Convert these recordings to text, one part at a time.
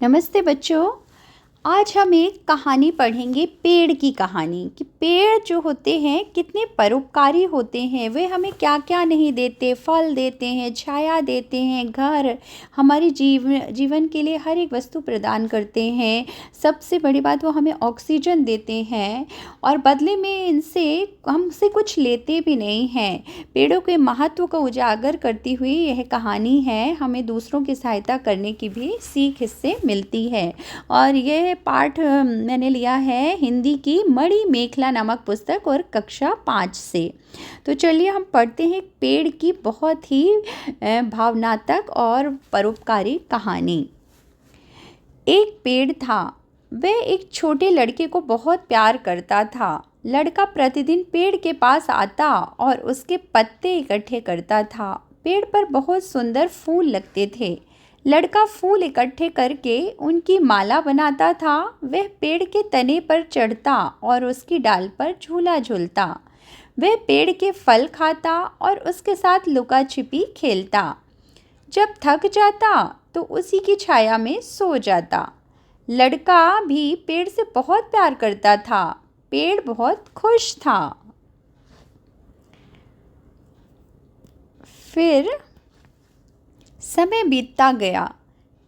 नमस्ते बच्चों। आज हम एक कहानी पढ़ेंगे, पेड़ की कहानी। कि पेड़ जो होते हैं कितने परोपकारी होते हैं। वे हमें क्या क्या नहीं देते, फल देते हैं, छाया देते हैं, घर, हमारी जीवन के लिए हर एक वस्तु प्रदान करते हैं। सबसे बड़ी बात, वो हमें ऑक्सीजन देते हैं और बदले में इनसे हमसे कुछ लेते भी नहीं हैं। पेड़ों के महत्व को उजागर करती हुई यह कहानी है। हमें दूसरों की सहायता करने की भी सीख इससे मिलती है। और यह पाठ मैंने लिया है हिंदी की मणि मेखला नामक पुस्तक और कक्षा 5 से। तो चलिए हम पढ़ते हैं पेड़ की बहुत ही भावनात्मक और परोपकारी कहानी। एक पेड़ था। वह एक छोटे लड़के को बहुत प्यार करता था। लड़का प्रतिदिन पेड़ के पास आता और उसके पत्ते इकट्ठे करता था। पेड़ पर बहुत सुंदर फूल लगते थे। लड़का फूल इकट्ठे करके उनकी माला बनाता था। वह पेड़ के तने पर चढ़ता और उसकी डाल पर झूला झूलता। वह पेड़ के फल खाता और उसके साथ लुका छिपी खेलता। जब थक जाता तो उसी की छाया में सो जाता। लड़का भी पेड़ से बहुत प्यार करता था। पेड़ बहुत खुश था। फिर समय बीतता गया।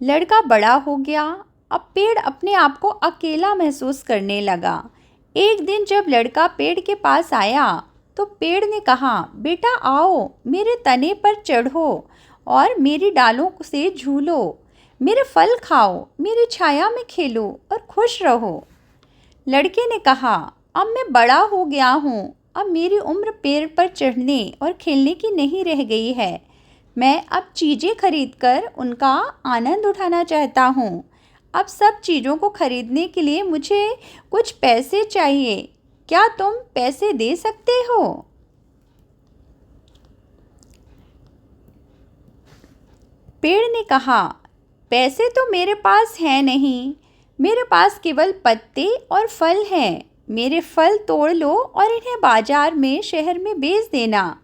लड़का बड़ा हो गया। अब पेड़ अपने आप को अकेला महसूस करने लगा। एक दिन जब लड़का पेड़ के पास आया तो पेड़ ने कहा, बेटा आओ, मेरे तने पर चढ़ो और मेरी डालों से झूलो, मेरे फल खाओ, मेरी छाया में खेलो और खुश रहो। लड़के ने कहा, अब मैं बड़ा हो गया हूँ। अब मेरी उम्र पेड़ पर चढ़ने और खेलने की नहीं रह गई है। मैं अब चीज़ें खरीदकर उनका आनंद उठाना चाहता हूँ। अब सब चीज़ों को खरीदने के लिए मुझे कुछ पैसे चाहिए। क्या तुम पैसे दे सकते हो? पेड़ ने कहा, पैसे तो मेरे पास हैं नहीं। मेरे पास केवल पत्ते और फल हैं। मेरे फल तोड़ लो और इन्हें बाजार में, शहर में बेच देना।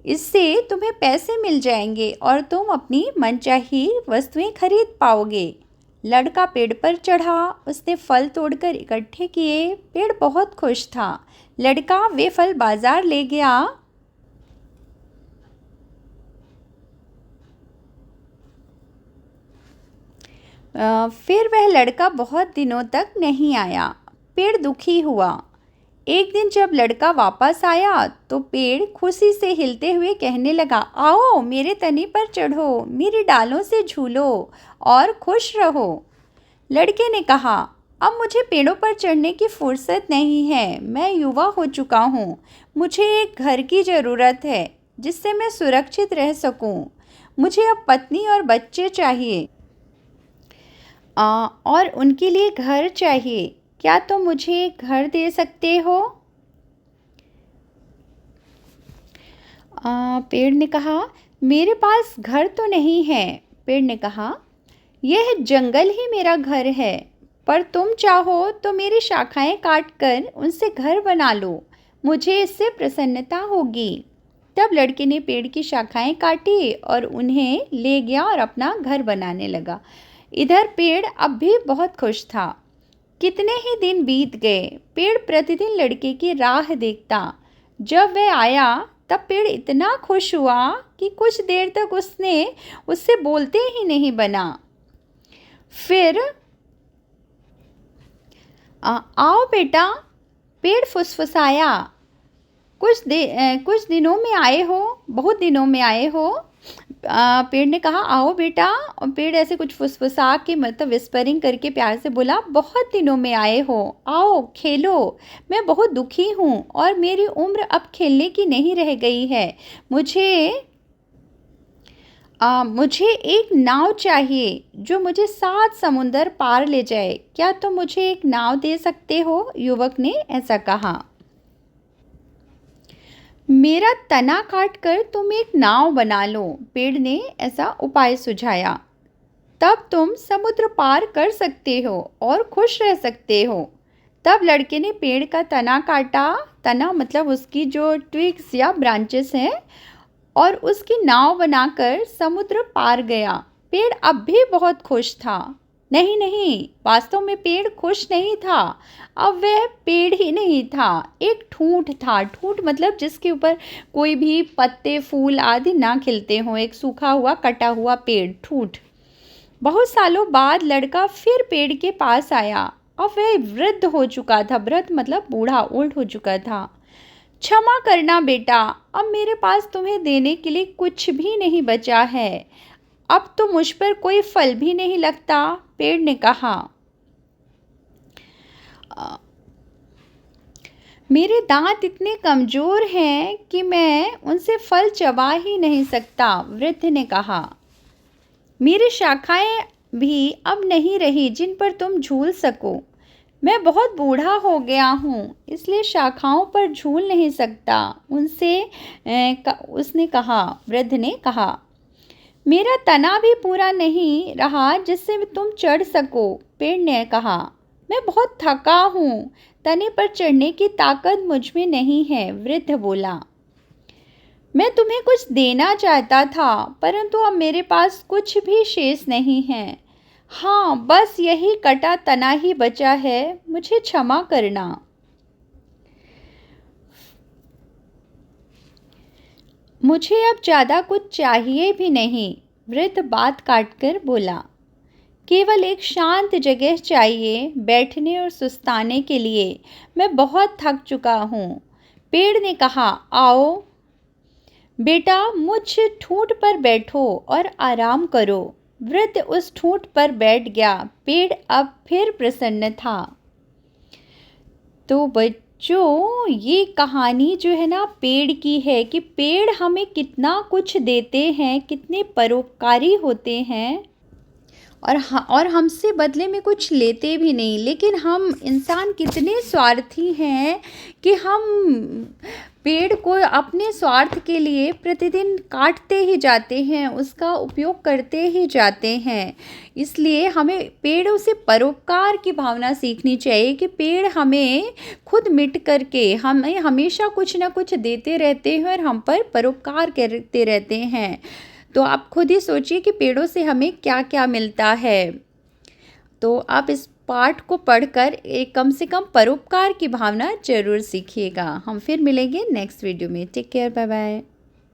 इससे तुम्हें पैसे मिल जाएंगे और तुम अपनी मनचाही वस्तुएं खरीद पाओगे। लड़का पेड़ पर चढ़ा। उसने फल तोड़कर इकट्ठे किए। पेड़ बहुत खुश था। लड़का वे फल बाजार ले गया। फिर वह लड़का बहुत दिनों तक नहीं आया। पेड़ दुखी हुआ। एक दिन जब लड़का वापस आया तो पेड़ खुशी से हिलते हुए कहने लगा, आओ, मेरे तने पर चढ़ो, मेरी डालों से झूलो और खुश रहो। लड़के ने कहा, अब मुझे पेड़ों पर चढ़ने की फुर्सत नहीं है। मैं युवा हो चुका हूँ। मुझे एक घर की ज़रूरत है जिससे मैं सुरक्षित रह सकूँ। मुझे अब पत्नी और बच्चे चाहिए और उनके लिए घर चाहिए। क्या तुम मुझे एक घर दे सकते हो? पेड़ ने कहा, मेरे पास घर तो नहीं है। पेड़ ने कहा, यह जंगल ही मेरा घर है, पर तुम चाहो तो मेरी शाखाएं काटकर उनसे घर बना लो। मुझे इससे प्रसन्नता होगी। तब लड़के ने पेड़ की शाखाएं काटी और उन्हें ले गया और अपना घर बनाने लगा। इधर पेड़ अब भी बहुत खुश था। कितने ही दिन बीत गए। पेड़ प्रतिदिन लड़के की राह देखता। जब वह आया तब पेड़ इतना खुश हुआ कि कुछ देर तक उसने उससे बोलते ही नहीं बना। फिर आओ बेटा, पेड़ फुसफुसाया, कुछ दिनों में आए हो, बहुत दिनों में आए हो। पेड़ ने कहा, आओ बेटा। और पेड़ ऐसे कुछ फुसफुसा के, मतलब विस्परिंग करके प्यार से बोला, बहुत दिनों में आए हो, आओ खेलो। मैं बहुत दुखी हूँ और मेरी उम्र अब खेलने की नहीं रह गई है। मुझे एक नाव चाहिए जो मुझे 7 समुंदर पार ले जाए। क्या तुम मुझे एक नाव दे सकते हो? युवक ने ऐसा कहा। मेरा तना काट कर तुम एक नाव बना लो। पेड़ ने ऐसा उपाय सुझाया। तब तुम समुद्र पार कर सकते हो और खुश रह सकते हो। तब लड़के ने पेड़ का तना काटा। तना मतलब उसकी जो ट्विग्स या ब्रांचेस हैं, और उसकी नाव बनाकर समुद्र पार गया। पेड़ अब भी बहुत खुश था। नहीं नहीं, वास्तव में पेड़ खुश नहीं था। अब वह पेड़ ही नहीं था, एक ठूंठ था। ठूंठ मतलब जिसके ऊपर कोई भी पत्ते फूल आदि ना खिलते हों, एक सूखा हुआ कटा हुआ पेड़, ठूंठ। बहुत सालों बाद लड़का फिर पेड़ के पास आया। अब वह वृद्ध हो चुका था। वृद्ध मतलब बूढ़ा, ओल्ड हो चुका था। क्षमा करना बेटा, अब मेरे पास तुम्हें देने के लिए कुछ भी नहीं बचा है। अब तो मुझ पर कोई फल भी नहीं लगता, पेड़ ने कहा। मेरे दांत इतने कमज़ोर हैं कि मैं उनसे फल चबा ही नहीं सकता, वृद्ध ने कहा। मेरी शाखाएं भी अब नहीं रही जिन पर तुम झूल सको। मैं बहुत बूढ़ा हो गया हूँ, इसलिए शाखाओं पर झूल नहीं सकता, उसने कहा, वृद्ध ने कहा। मेरा तना भी पूरा नहीं रहा जिससे तुम चढ़ सको, पेड़ ने कहा। मैं बहुत थका हूँ, तने पर चढ़ने की ताकत मुझ में नहीं है, वृद्ध बोला। मैं तुम्हें कुछ देना चाहता था, परंतु अब मेरे पास कुछ भी शेष नहीं है। हाँ, बस यही कटा तना ही बचा है, मुझे क्षमा करना। मुझे अब ज़्यादा कुछ चाहिए भी नहीं, वृद्ध बात काटकर बोला। केवल एक शांत जगह चाहिए बैठने और सुस्ताने के लिए। मैं बहुत थक चुका हूँ। पेड़ ने कहा, आओ बेटा, मुझ ठूंठ पर बैठो और आराम करो। वृद्ध उस ठूंठ पर बैठ गया। पेड़ अब फिर प्रसन्न था। तो बच्चों, ये कहानी जो है ना पेड़ की है कि पेड़ हमें कितना कुछ देते हैं, कितने परोपकारी होते हैं और हमसे बदले में कुछ लेते भी नहीं। लेकिन हम इंसान कितने स्वार्थी हैं कि हम पेड़ को अपने स्वार्थ के लिए प्रतिदिन काटते ही जाते हैं, उसका उपयोग करते ही जाते हैं। इसलिए हमें पेड़ों से परोपकार की भावना सीखनी चाहिए कि पेड़ हमें खुद मिट करके हमें हमेशा कुछ ना कुछ देते रहते हैं और हम पर परोपकार करते रहते हैं। तो आप खुद ही सोचिए कि पेड़ों से हमें क्या क्या मिलता है। तो आप इस पाठ को पढ़कर एक कम से कम परोपकार की भावना जरूर सीखिएगा। हम फिर मिलेंगे नेक्स्ट वीडियो में। Take care, bye bye.